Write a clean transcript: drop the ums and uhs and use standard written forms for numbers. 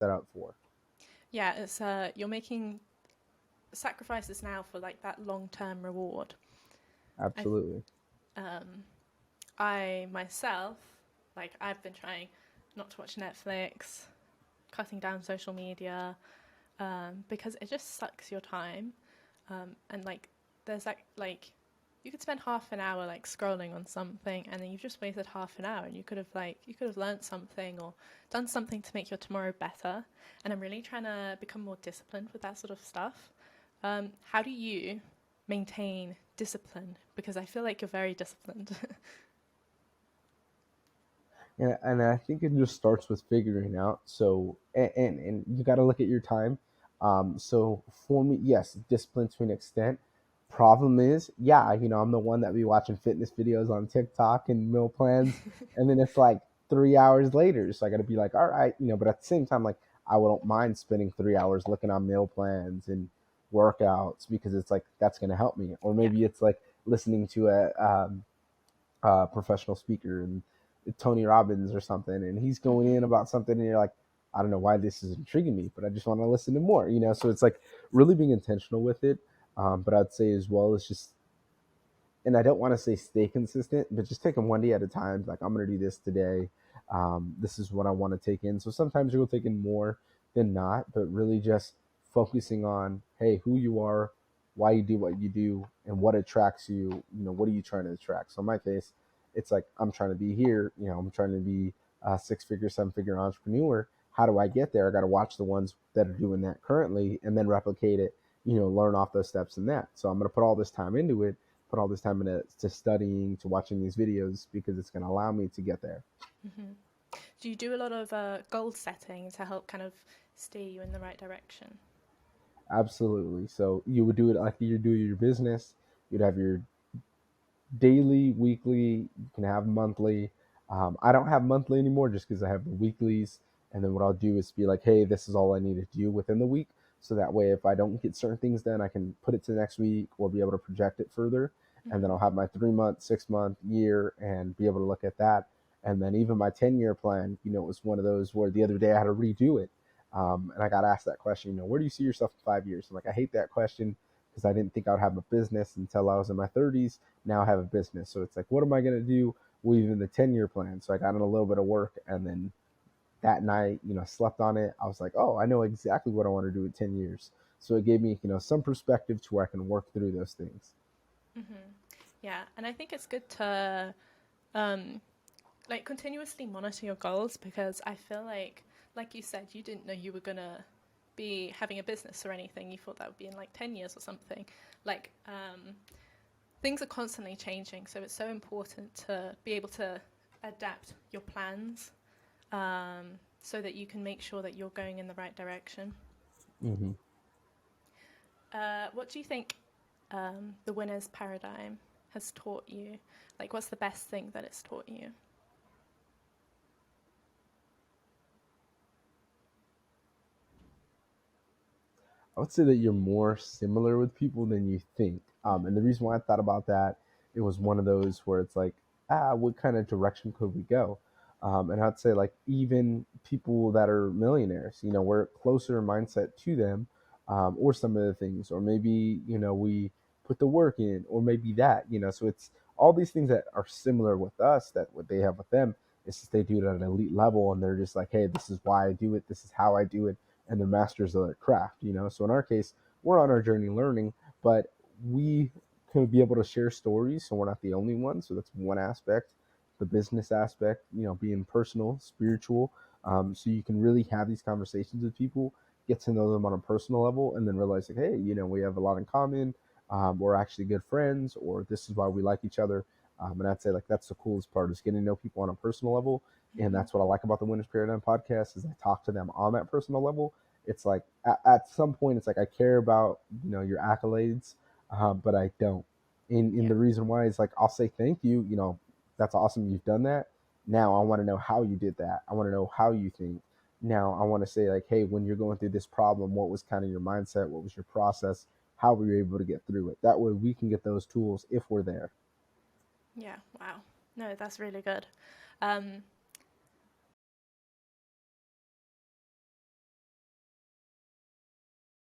set up for. Yeah, it's you're making sacrifices now for like that long-term reward. I Absolutely. um I myself, like I've been trying not to watch Netflix, cutting down social media, because it just sucks your time. And like there's like you could spend half an hour like scrolling on something, and then you've just wasted half an hour, and you could have learned something or done something to make your tomorrow better. And I'm really trying to become more disciplined with that sort of stuff. How do you maintain discipline? Because I feel like you're very disciplined. And I think it just starts with figuring out. So, and you got to look at your time. So for me, yes, discipline to an extent. Problem is, yeah, I'm the one that be watching fitness videos on TikTok and meal plans, and then it's like 3 hours later. So I got to be like, all right, but at the same time, like I wouldn't mind spending 3 hours looking on meal plans and workouts because it's like that's going to help me. Or Yeah. maybe it's like listening to a professional speaker and Tony Robbins or something, and he's going Hmm. in about something, and you're like, I don't know why this is intriguing me, but I just want to listen to more. So it's like really being intentional with it. But I'd say as well as just, and I don't want to say stay consistent, but just take them one day at a time. Like I'm gonna do this today. This is what I want to take in. So sometimes you'll take in more than not, but really just focusing on, hey, who you are, why you do what you do, and what attracts you. What are you trying to attract? So in my case, it's like I'm trying to be here. I'm trying to be a six-figure, seven-figure entrepreneur. How do I get there? I got to watch the ones that are doing that currently, and then replicate it. Learn off those steps in that. So I'm gonna put all this time into it, put all this time into to studying, to watching these videos because it's going to allow me to get there. Hmm. Do you do a lot of goal setting to help kind of steer you in the right direction? Absolutely. So you would do it like you do your business. You'd have your daily, weekly. You can have monthly. I don't have monthly anymore just because I have the weeklies. And then what I'll do is be like, hey, this is all I need to do within the week. So that way, if I don't get certain things done, I can put it to the next week or be able to project it further. And then Hmm. I'll have my 3 month, 6 month, year, and be able to look at that. And then even my 10-year plan, it was one of those where the other day I had to redo it. And I got asked that question, where do you see yourself in 5 years? I'm like, I hate that question because I didn't think I would have a business until I was in my 30s. Now I have a business. So it's like, what am I going to do with even the 10-year plan? So I got in a little bit of work, and then that night, slept on it. I was like, oh, I know exactly what I want to do in 10 years. So it gave me, some perspective to where I can work through those things. Hmm. Yeah, and I think it's good to um, like continuously monitor your goals because I feel like you said, you didn't know you were gonna be having a business or anything. You thought that would be in like 10 years or something. Like things are constantly changing, so it's so important to be able to adapt your plans so that you can make sure that you're going in the right direction. Hmm. What do you think the winner's paradigm has taught you? Like, what's the best thing that it's taught you? I would say that you're more similar with people than you think. And the reason why I thought about that, it was one of those where it's like, what kind of direction could we go? And I'd say like even people that are millionaires, we're closer in mindset to them, or some of the things, or maybe we put the work in, or maybe that. So it's all these things that are similar with us that what they have with them. It's just they do it at an elite level, and they're just like, hey, this is why I do it. This is how I do it, and they're masters of their craft. So in our case, we're on our journey learning, but we could be able to share stories, so we're not the only ones. So that's one aspect. The business aspect, being personal, spiritual, so you can really have these conversations with people, get to know them on a personal level, and then realize like, hey, we have a lot in common. We're actually good friends, or this is why we like each other. And I'd say like that's the coolest part is getting to know people on a personal level, and Mm-hmm. that's what I like about the Winners Paradigm podcast is I talk to them on that personal level. It's like at some point it's like I care about your accolades, but I don't. In Yeah. the reason why is like I'll say thank you. That's awesome. You've done that. Now I want to know how you did that. I want to know how you think. Now I want to say like, hey, when you're going through this problem, what was kind of your mindset? What was your process? How were you able to get through it? That way we can get those tools if we're there. Yeah. Wow. No, that's really good.